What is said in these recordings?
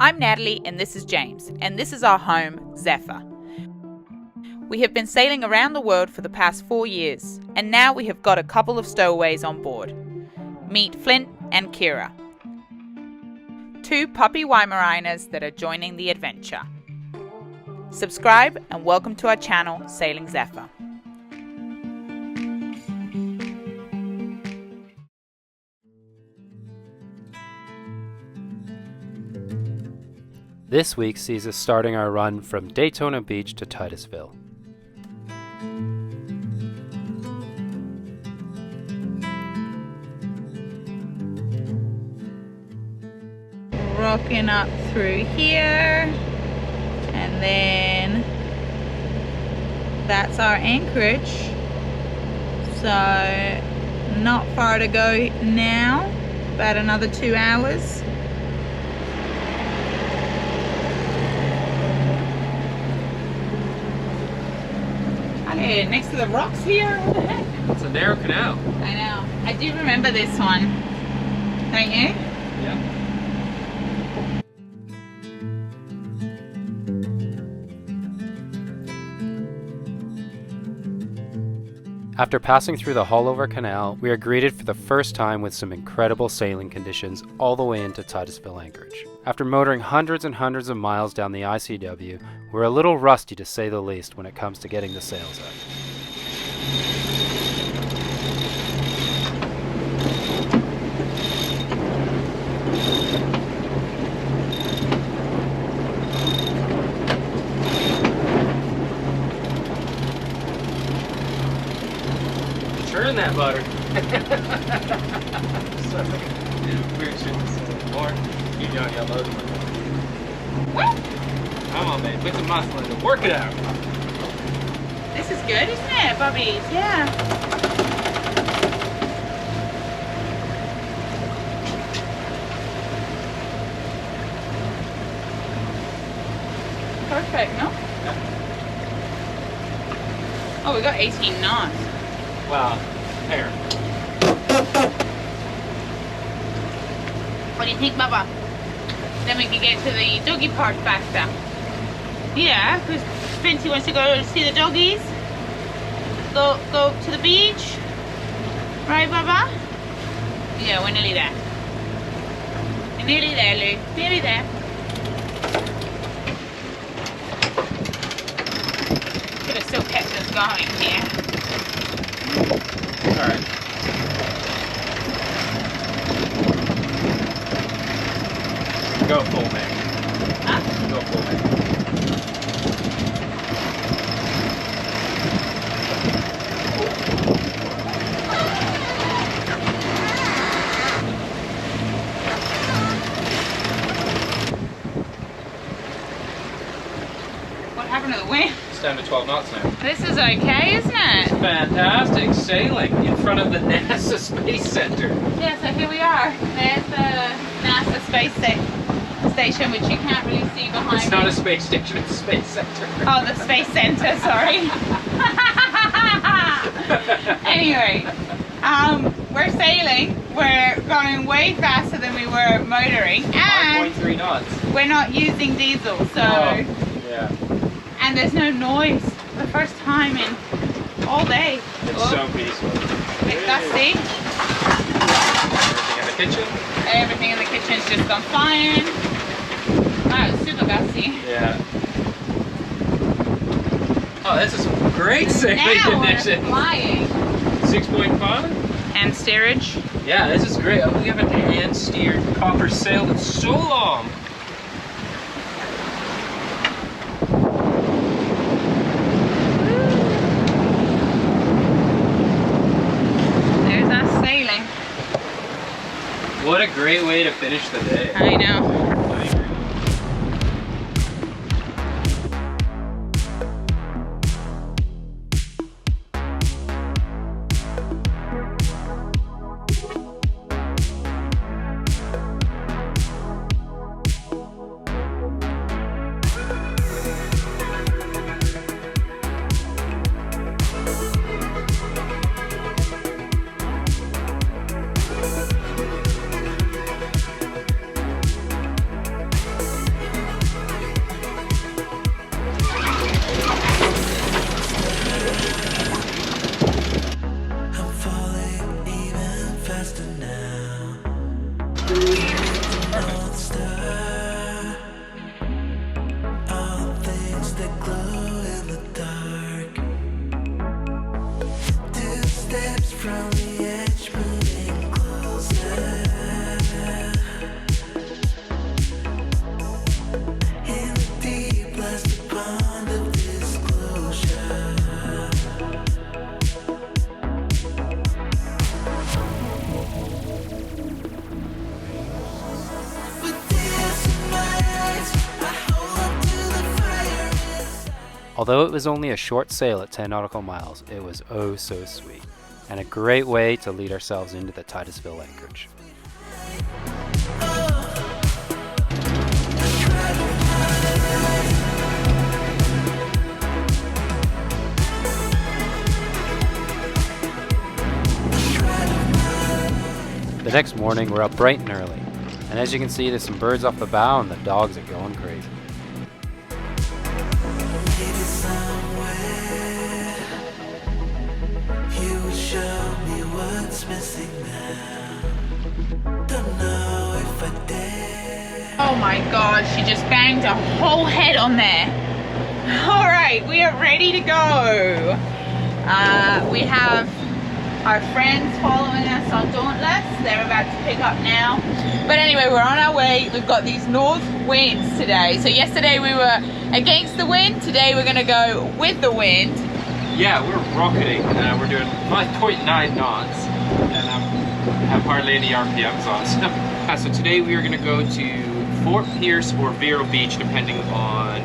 I'm Natalie and this is James, and this is our home, Zephyr. We have been sailing around the world for the past 4 years, and now we have got a couple of stowaways on board. Meet Flint and Kira, two puppy Weimaraners that are joining the adventure. Subscribe and welcome to our channel, Sailing Zephyr. This week sees us starting our run from Daytona Beach to Titusville. Rocking up through here, and then that's our anchorage. So not far to go now, about another 2 hours. Next to the rocks here. What the heck? It's a narrow canal. I know. I do remember this one. Don't you? Yeah. After passing through the Hullover Canal, we are greeted for the first time with some incredible sailing conditions all the way into Titusville anchorage. After motoring hundreds and hundreds of miles down the ICW, we're a little rusty to say the least when it comes to getting the sails up. Turn that butter. Sorry. We're shooting some more. You don't yell load. What? Come on, babe. Put some muscle in it. Work it out. This is good, isn't it, Bobbies? Yeah. Perfect, no? Yeah. Oh, we got 18 knots. Wow. There. What do you think, Bubba? Then we can get to the doggy part faster. Yeah, because Spency wants to go see the doggies. Go to the beach. Right, Bubba? Yeah, we're nearly there. We're nearly there, Lou. Nearly there. Could have still kept us going here. Alright. Go full man. Huh? Go full man. What happened to the wind? It's down to 12 knots now. This is okay, isn't it? Fantastic sailing in front of the NASA Space Center. Yeah, so here we are. There's the NASA Space Station, which you can't really see behind It's me. not a space station, it's a space center. Oh, the Space Center, sorry. Anyway, we're sailing. We're going way faster than we were motoring. And 5.3 knots. we're not using diesel, so... Oh, yeah. And there's no noise for the first time in all day. It's so peaceful. It's dusty. Everything in the kitchen? Everything in the kitchen's just gone flying. Wow, it's super gusty. Yeah. Oh, this is some great sailing Now conditions. we're flying. 6.5? And steerage. Yeah, this is great. We have a hand-steered copper sail that's so long. There's us sailing. What a great way to finish the day. I know. Although it was only a short sail at 10 nautical miles, it was oh so sweet, and a great way to lead ourselves into the Titusville anchorage. The next morning, we're up bright and early, and as you can see, there's some birds off the bow and the dogs are going crazy. Oh my god, she just banged a whole head on there. Alright, we are ready to go. We have our friends following us on Dauntless. They're about to pick up now. But anyway, we're on our way. We've got these north winds today. So yesterday we were against the wind. Today we're going to go with the wind. Yeah, we're rocketing. We're doing 5.9 knots and have hardly any RPMs on. So today we are going to go to Fort Pierce or Vero Beach, depending on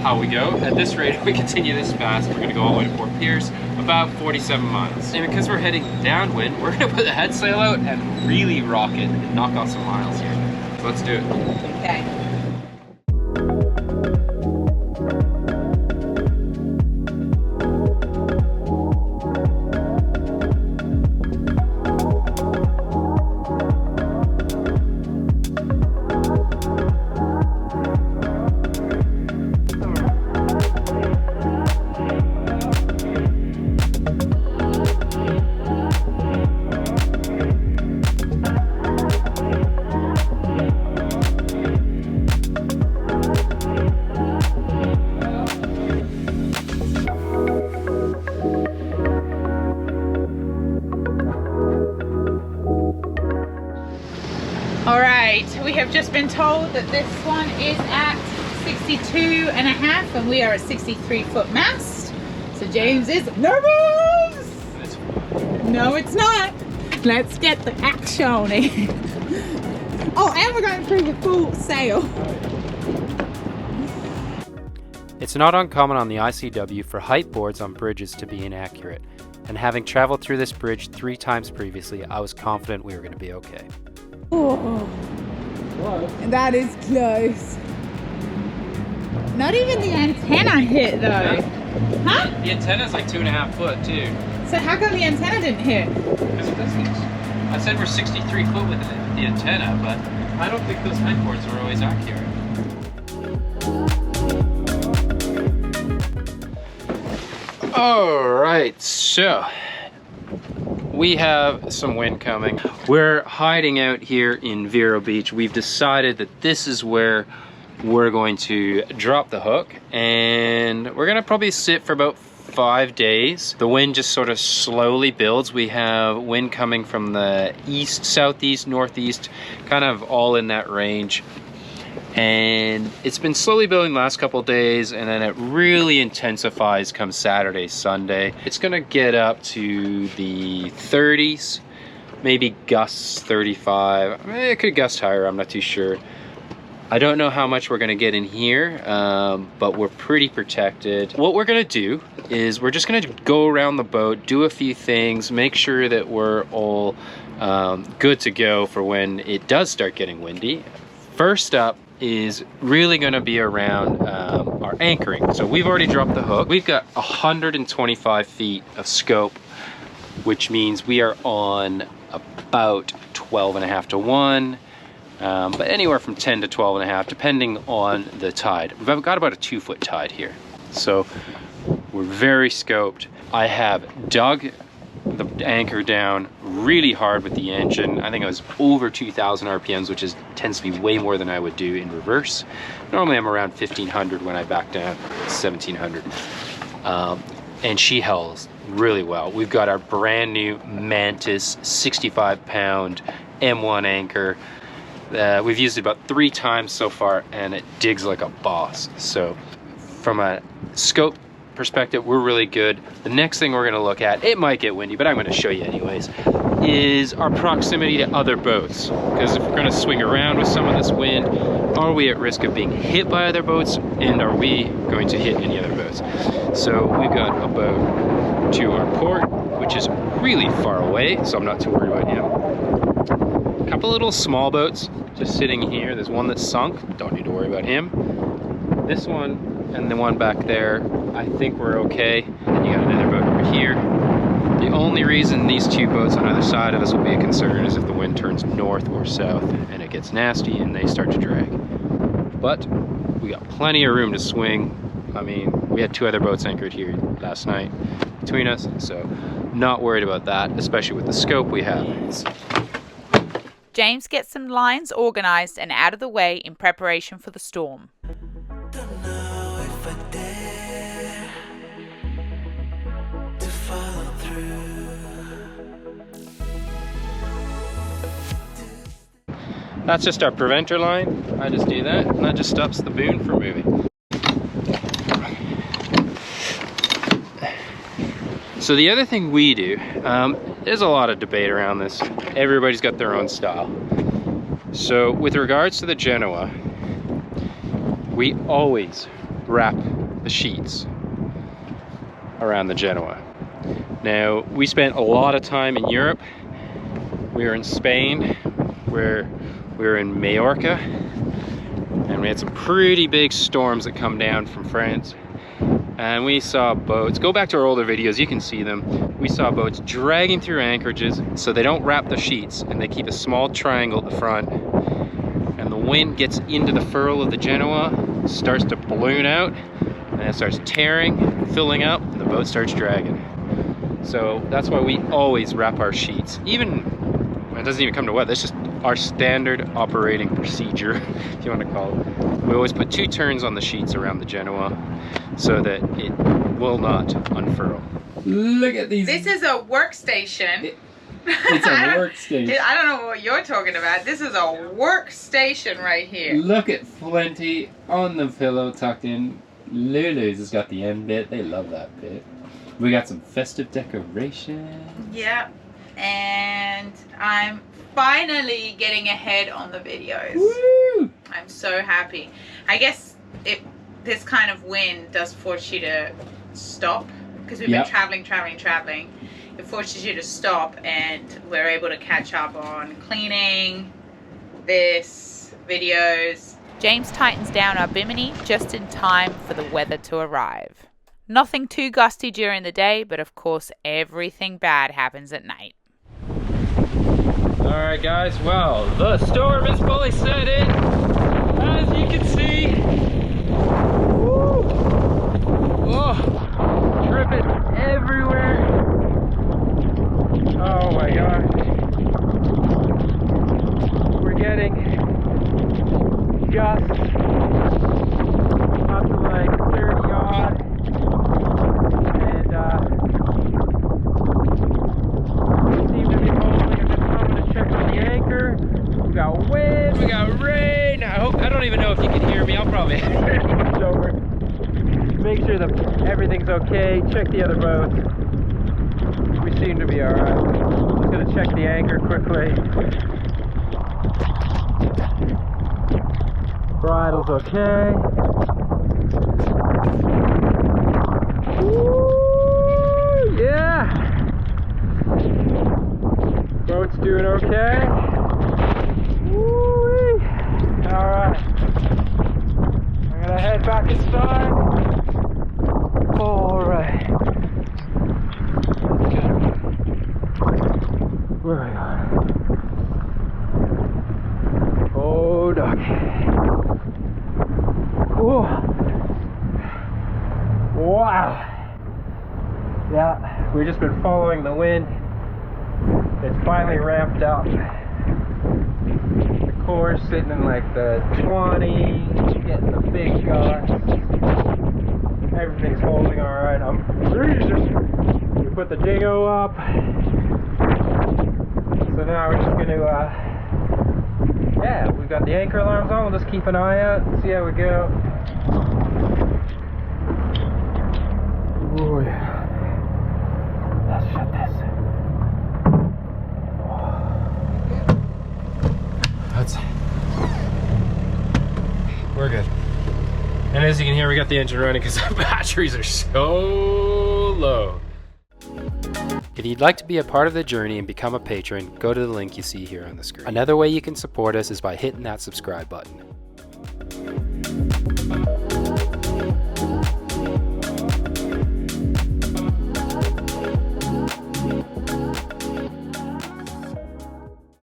how we go. At this rate, if we continue this fast, we're going to go all the way to Fort Pierce, about 47 miles. And because we're heading downwind, we're going to put the head sail out and really rock it and knock off some miles here. So let's do it. Okay. Alright, we have just been told that this one is at 62 and a half and we are at 63 foot mast. So James is nervous! No, it's not. Let's get the action on it. Oh, and we're going through the full sail. It's not uncommon on the ICW for height boards on bridges to be inaccurate, and having traveled through this bridge 3 times previously, I was confident we were going to be okay. Oh, that is close. Not even the antenna hit though. Huh? The antenna's like 2.5 foot too. So how come the antenna didn't hit? Because it doesn't. I said we're 63 foot with the antenna, but I don't think those height boards are always accurate. Alright, so we have some wind coming. We're hiding out here in Vero Beach. We've decided that this is where we're going to drop the hook, and we're gonna probably sit for about 5 days. The wind just sort of slowly builds. We have wind coming from the east, southeast, northeast, kind of all in that range. And it's been slowly building the last couple of days, and then it really intensifies come Saturday, Sunday. It's gonna get up to the 30s, maybe gusts 35. I mean, it could gust higher, I'm not too sure. I don't know how much we're gonna get in here, but we're pretty protected. What we're gonna do is we're just gonna go around the boat, do a few things, make sure that we're all good to go for when it does start getting windy. First up is really going to be around our anchoring. So we've already dropped the hook. We've got 125 feet of scope, which means we are on about 12.5 to 1, but anywhere from 10 to 12.5, depending on the tide. We've got about a 2-foot tide here. So we're very scoped. I have dug the anchor down really hard with the engine. I think it was over 2,000 RPMs, which tends to be way more than I would do in reverse. Normally I'm around 1,500 when I back down, 1,700. And she held really well. We've got our brand new Mantis 65-pound M1 anchor. We've used it about 3 times so far, and it digs like a boss. So from a scope perspective, we're really good. The next thing we're going to look at, it might get windy, but I'm going to show you anyways, is our proximity to other boats. Because if we're going to swing around with some of this wind, I are we at risk of being hit by other boats, and are we going to hit any other boats? So we've got a boat to our port, which is really far away, so I'm not too worried about him. A couple little small boats just sitting here. There's one that's sunk, don't need to worry about him. This one and the one back there, I think we're okay. And you got another boat over here. The only reason these two boats on either side of us will be a concern is if the wind turns north or south and it gets nasty and they start to drag. But we got plenty of room to swing. I mean, we had two other boats anchored here last night between us, so not worried about that, especially with the scope we have. James gets some lines organized and out of the way in preparation for the storm. Don't know if I dare to follow through. That's just our preventer line. I just do that, and that just stops the boom from moving. So the other thing we do, there's a lot of debate around this. Everybody's got their own style. So with regards to the Genoa, we always wrap the sheets around the Genoa. Now, we spent a lot of time in Europe. We were in Spain, where we were in Majorca, and we had some pretty big storms that come down from France. And we saw boats, go back to our older videos, you can see them. We saw boats dragging through anchorages, so they don't wrap the sheets and they keep a small triangle at the front. And the wind gets into the furl of the Genoa, starts to balloon out, and then it starts tearing, filling up, and the boat starts dragging. So that's why we always wrap our sheets. Even, it doesn't even come to weather, that's just our standard operating procedure, if you want to call it. We always put 2 turns on the sheets around the Genoa so that it will not unfurl. Look at these. This is a workstation. It's a workstation. I don't know what you're talking about. This is a workstation right here. Look at Flinty on the pillow tucked in. Lulu's has got the end bit. They love that bit. We got some festive decoration. Yep. And I'm finally getting ahead on the videos. Woo! I'm so happy. I guess this kind of wind does force you to stop, because we've been traveling. It forces you to stop, and we're able to catch up on cleaning, videos. James tightens down our bimini just in time for the weather to arrive. Nothing too gusty during the day, but of course everything bad happens at night. Alright guys, well, the storm is fully set in, as you can see. Woo! Oh, tripping everywhere. Oh my gosh. We're getting gusts up to like 30 odd. And seem to be holding. I'm just coming to check on the anchor. We got wind, we got rain. I don't even know if you can hear me. I'll probably over. Make sure that everything's okay. Check the other boats. We seem to be alright. Just gonna check the anchor quickly. Bridle's okay. Woo! Yeah! Boat's doing okay. Woo-wee! Alright. I'm gonna head back inside. Alright. Where are we going? Oh, doggy. Ooh. Wow. Yeah, we've just been following the wind. It's finally ramped up. The core's sitting in like the 20, getting the big gusts. Everything's holding alright. I'm freezing. We put the dingo up. So now we're just gonna, yeah, we've got the anchor alarms on. We'll just keep an eye out and see how we go. Oh yeah. Let's shut this. We're good. And as you can hear, we got the engine running because the batteries are so low. If you'd like to be a part of the journey and become a patron, go to the link you see here on the screen. Another way you can support us is by hitting that subscribe button.